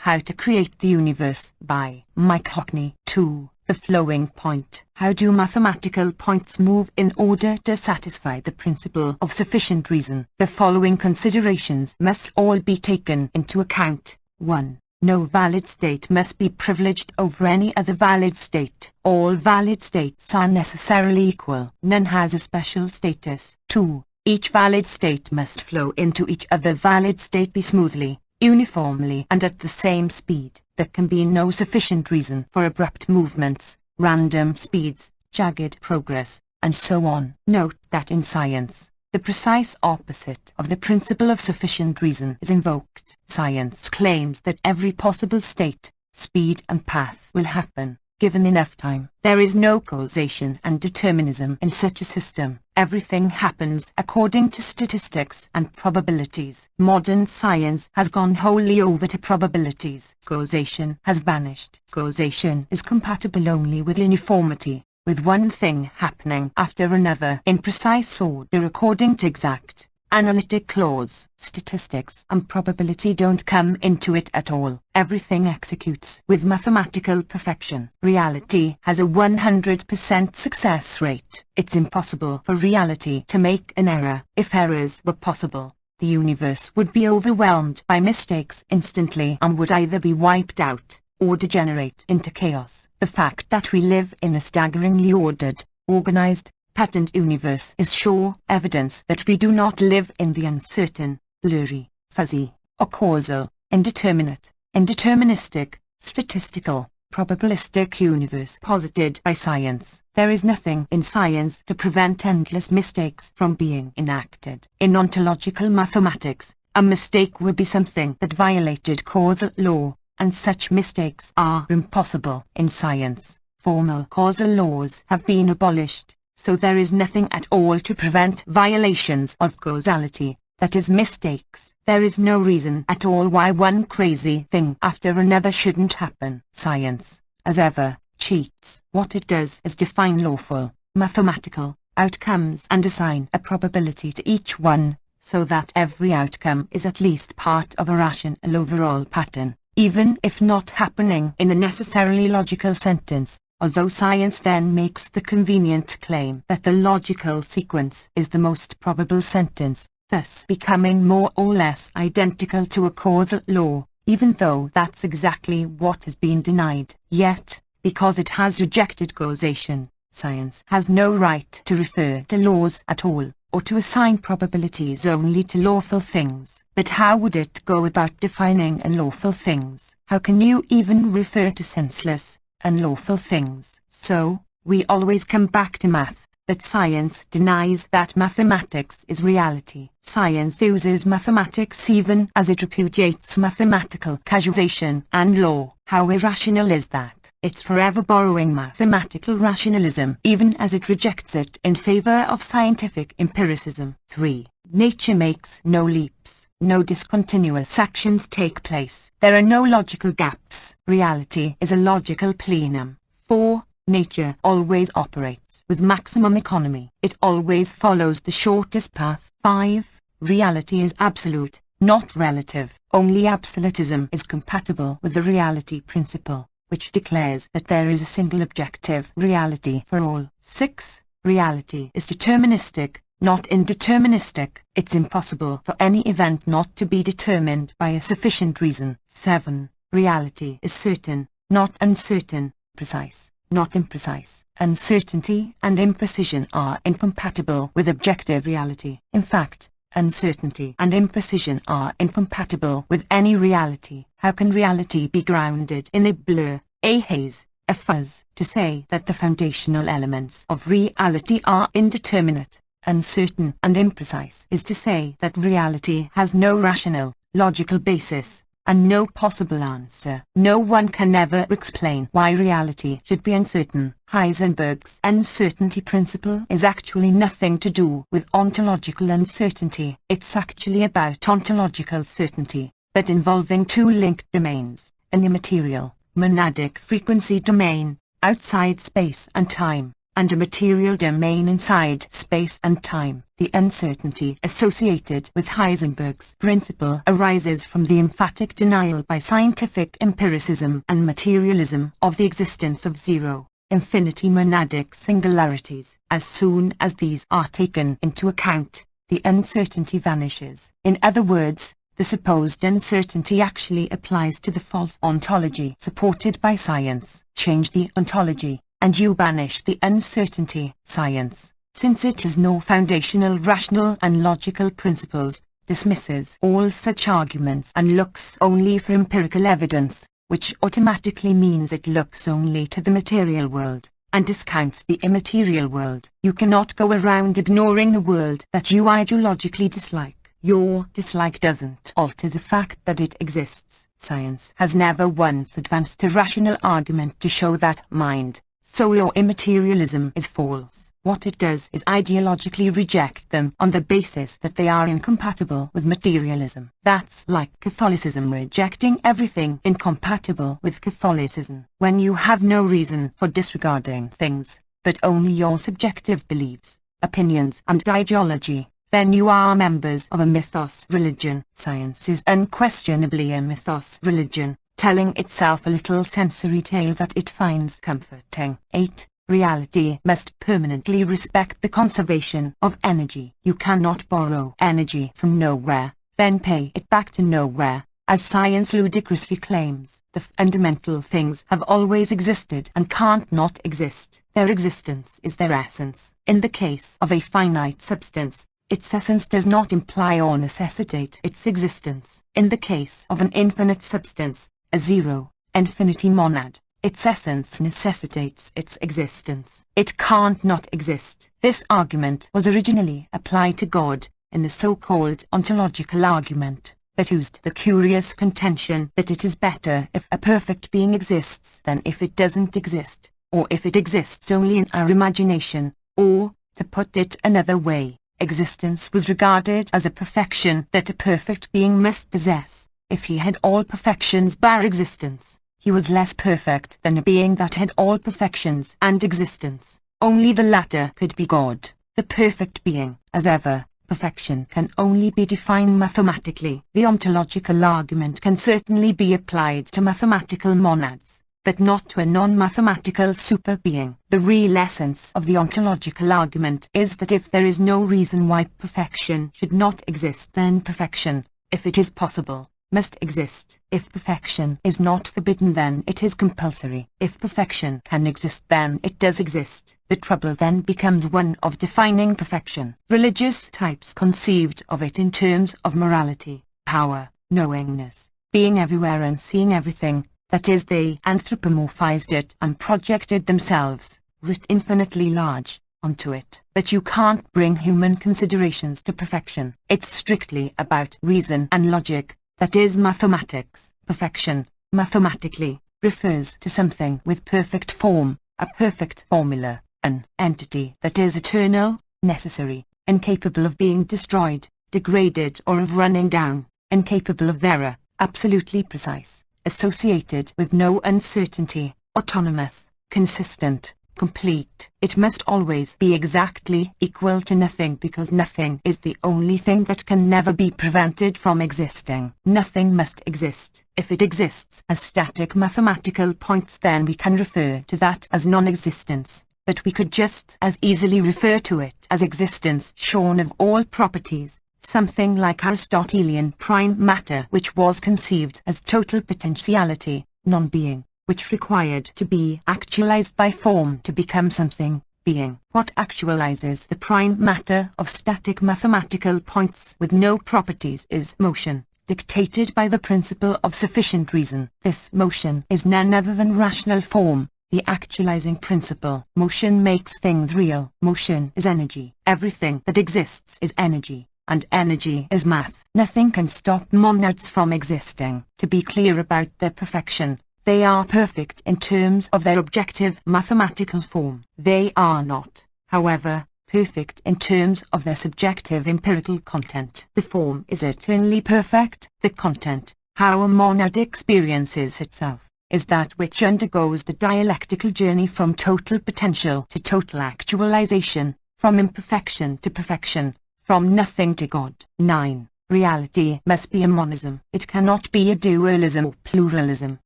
How to Create the Universe by Hockney. 2. The Flowing Point. How do mathematical points move in order to satisfy the principle of sufficient reason? The following considerations must all be taken into account. 1. No valid state must be privileged over any other valid state. All valid states are necessarily equal. None has a special status. 2. Each valid state must flow into each other valid state smoothly, uniformly and at the same speed. There can be no sufficient reason for abrupt movements, random speeds, jagged progress, and so on. Note that in science, the precise opposite of the principle of sufficient reason is invoked. Science claims that every possible state, speed and path will happen, given enough time. There is no causation and determinism in such a system. Everything happens according to statistics and probabilities. Modern science has gone wholly over to probabilities. Causation has vanished. Causation is compatible only with uniformity, with one thing happening after another in precise order according to exact analytic laws. Statistics and probability don't come into it at all. Everything executes with mathematical perfection. Reality has a 100% success rate. It's impossible for reality to make an error. If errors were possible, the universe would be overwhelmed by mistakes instantly and would either be wiped out or degenerate into chaos. The fact that we live in a staggeringly ordered, organized, patterned universe is sure evidence that we do not live in the uncertain, blurry, fuzzy, or causal, indeterminate, indeterministic, statistical, probabilistic universe posited by science. There is nothing in science to prevent endless mistakes from being enacted. In ontological mathematics, a mistake would be something that violated causal law, and such mistakes are impossible. In science, formal causal laws have been abolished, so there is nothing at all to prevent violations of causality, that is mistakes. There is no reason at all why one crazy thing after another shouldn't happen. Science, as ever, cheats. What it does is define lawful, mathematical, outcomes and assign a probability to each one, so that every outcome is at least part of a rational overall pattern, even if not happening in a necessarily logical sentence. Although science then makes the convenient claim that the logical sequence is the most probable sentence, thus becoming more or less identical to a causal law, even though that's exactly what has been denied. Yet, because it has rejected causation, science has no right to refer to laws at all, or to assign probabilities only to lawful things. But how would it go about defining unlawful things? How can you even refer to senseless, unlawful things? So, we always come back to math, but science denies that mathematics is reality. Science uses mathematics even as it repudiates mathematical causation and law. How irrational is that? It's forever borrowing mathematical rationalism even as it rejects it in favor of scientific empiricism. 3. Nature makes no leaps. No discontinuous actions take place. There are no logical gaps. Reality is a logical plenum. 4. Nature always operates with maximum economy. It always follows the shortest path. 5. Reality is absolute, not relative. Only absolutism is compatible with the reality principle, which declares that there is a single objective reality for all. 6. Reality is deterministic, not indeterministic. It's impossible for any event not to be determined by a sufficient reason. 7. Reality is certain, not uncertain, precise, not imprecise. Uncertainty and imprecision are incompatible with objective reality. In fact, uncertainty and imprecision are incompatible with any reality. How can reality be grounded in a blur, a haze, a fuzz? To say that the foundational elements of reality are indeterminate, uncertain and imprecise is to say that reality has no rational, logical basis, and no possible answer. No one can ever explain why reality should be uncertain. Heisenberg's uncertainty principle is actually nothing to do with ontological uncertainty. It's actually about ontological certainty, but involving two linked domains, an immaterial, monadic frequency domain, outside space and time, and a material domain inside space and time. The uncertainty associated with Heisenberg's principle arises from the emphatic denial by scientific empiricism and materialism of the existence of zero, infinity monadic singularities. As soon as these are taken into account, the uncertainty vanishes. In other words, the supposed uncertainty actually applies to the false ontology supported by science. Change the ontology, and you banish the uncertainty. Science, since it has no foundational rational and logical principles, dismisses all such arguments and looks only for empirical evidence, which automatically means it looks only to the material world, and discounts the immaterial world. You cannot go around ignoring the world that you ideologically dislike. Your dislike doesn't alter the fact that it exists. Science has never once advanced a rational argument to show that mind, soul or immaterialism is false. What it does is ideologically reject them on the basis that they are incompatible with materialism. That's like Catholicism rejecting everything incompatible with Catholicism. When you have no reason for disregarding things, but only your subjective beliefs, opinions and ideology, then you are members of a mythos religion. Science is unquestionably a mythos religion, telling itself a little sensory tale that it finds comforting. 8. Reality must permanently respect the conservation of energy. You cannot borrow energy from nowhere, then pay it back to nowhere, as science ludicrously claims. The fundamental things have always existed and can't not exist. Their existence is their essence. In the case of a finite substance, its essence does not imply or necessitate its existence. In the case of an infinite substance, a zero, infinity monad, its essence necessitates its existence. It can't not exist. This argument was originally applied to God in the so-called ontological argument, but used the curious contention that it is better if a perfect being exists than if it doesn't exist, or if it exists only in our imagination, or, to put it another way, existence was regarded as a perfection that a perfect being must possess. If he had all perfections bar existence, he was less perfect than a being that had all perfections and existence. Only the latter could be God, the perfect being. As ever, perfection can only be defined mathematically. The ontological argument can certainly be applied to mathematical monads, but not to a non-mathematical super-being. The real essence of the ontological argument is that if there is no reason why perfection should not exist, then perfection, if it is possible, must exist. If perfection is not forbidden, then it is compulsory. If perfection can exist, then it does exist. The trouble then becomes one of defining perfection. Religious types conceived of it in terms of morality, power, knowingness, being everywhere and seeing everything. That is, they anthropomorphized it and projected themselves, writ infinitely large, onto it. But you can't bring human considerations to perfection. It's strictly about reason and logic, that is mathematics. Perfection, mathematically, refers to something with perfect form, a perfect formula, an entity that is eternal, necessary, incapable of being destroyed, degraded or of running down, incapable of error, absolutely precise, associated with no uncertainty, autonomous, consistent, complete. It must always be exactly equal to nothing, because nothing is the only thing that can never be prevented from existing. Nothing must exist. If it exists as static mathematical points, then we can refer to that as non-existence, but we could just as easily refer to it as existence shorn of all properties. Something like Aristotelian prime matter, which was conceived as total potentiality, non-being, which required to be actualized by form to become something, being. What actualizes the prime matter of static mathematical points with no properties is motion, dictated by the principle of sufficient reason. This motion is none other than rational form, the actualizing principle. Motion makes things real. Motion is energy. Everything that exists is energy. And energy is math. Nothing can stop monads from existing. To be clear about their perfection, they are perfect in terms of their objective mathematical form. They are not, however, perfect in terms of their subjective empirical content. The form is eternally perfect. The content, how a monad experiences itself, is that which undergoes the dialectical journey from total potential to total actualization, from imperfection to perfection, from nothing to God. 9. Reality must be a monism. It cannot be a dualism or pluralism.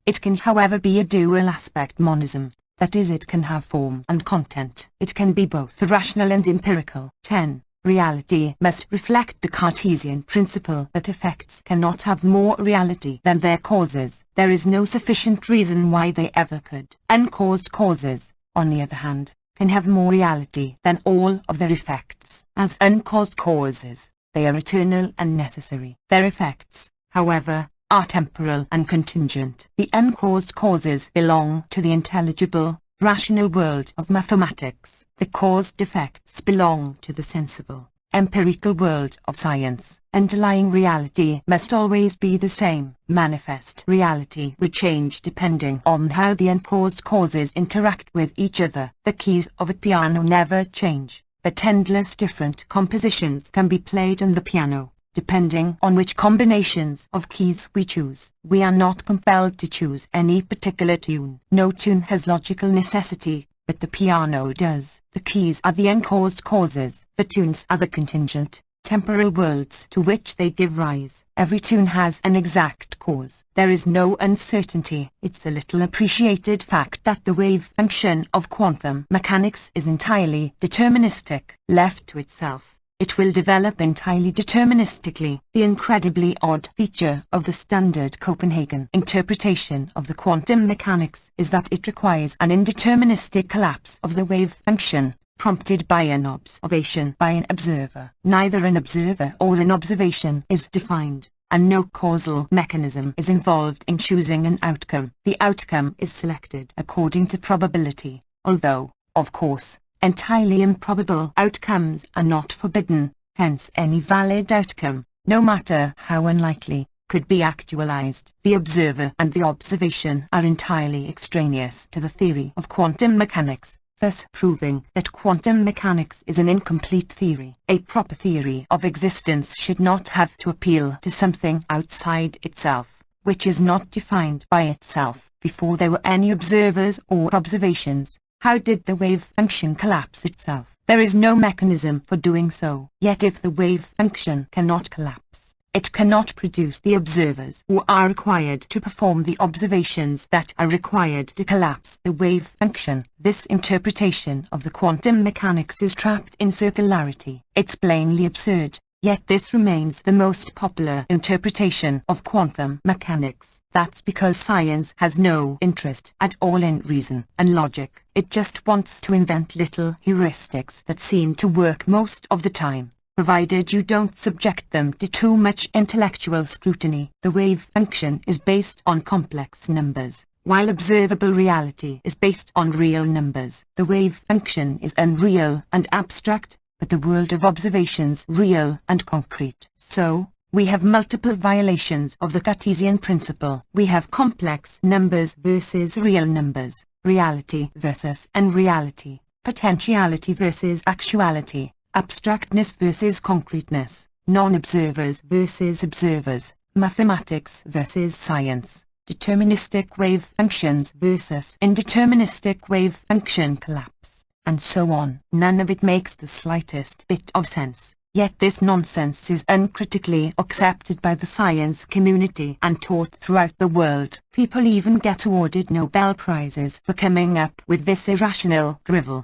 It can however be a dual aspect monism. That is, it can have form and content. It can be both rational and empirical. 10. Reality must reflect the Cartesian principle that effects cannot have more reality than their causes. There is no sufficient reason why they ever could. Uncaused causes, on the other hand, can have more reality than all of their effects. As uncaused causes, they are eternal and necessary. Their effects, however, are temporal and contingent. The uncaused causes belong to the intelligible, rational world of mathematics. The caused effects belong to the sensible, empirical world of science. Underlying reality must always be the same. Manifest reality would change depending on how the uncaused causes interact with each other. The keys of a piano never change, but endless different compositions can be played on the piano, depending on which combinations of keys we choose. We are not compelled to choose any particular tune. No tune has logical necessity, but the piano does. The keys are the uncaused causes. The tunes are the contingent, temporal worlds to which they give rise. Every tune has an exact cause. There is no uncertainty. It's a little appreciated fact that the wave function of quantum mechanics is entirely deterministic. Left to itself, it will develop entirely deterministically. The incredibly odd feature of the standard Copenhagen interpretation of the quantum mechanics is that it requires an indeterministic collapse of the wave function, prompted by an observation by an observer. Neither an observer or an observation is defined, and no causal mechanism is involved in choosing an outcome. The outcome is selected according to probability, although, of course, entirely improbable outcomes are not forbidden. Hence any valid outcome, no matter how unlikely, could be actualized. The observer and the observation are entirely extraneous to the theory of quantum mechanics, thus proving that quantum mechanics is an incomplete theory. A proper theory of existence should not have to appeal to something outside itself, which is not defined by itself. Before there were any observers or observations, how did the wave function collapse itself? There is no mechanism for doing so. Yet if the wave function cannot collapse, it cannot produce the observers who are required to perform the observations that are required to collapse the wave function. This interpretation of the quantum mechanics is trapped in circularity. It's plainly absurd, yet this remains the most popular interpretation of quantum mechanics. That's because science has no interest at all in reason and logic. It just wants to invent little heuristics that seem to work most of the time, provided you don't subject them to too much intellectual scrutiny. The wave function is based on complex numbers, while observable reality is based on real numbers. The wave function is unreal and abstract, but the world of observations real and concrete. So, we have multiple violations of the Cartesian principle. We have complex numbers versus real numbers, reality versus unreality, potentiality versus actuality, abstractness versus concreteness, non-observers versus observers, mathematics versus science, deterministic wave functions versus indeterministic wave function collapse, and so on. None of it makes the slightest bit of sense. Yet this nonsense is uncritically accepted by the science community and taught throughout the world. People even get awarded Nobel Prizes for coming up with this irrational drivel.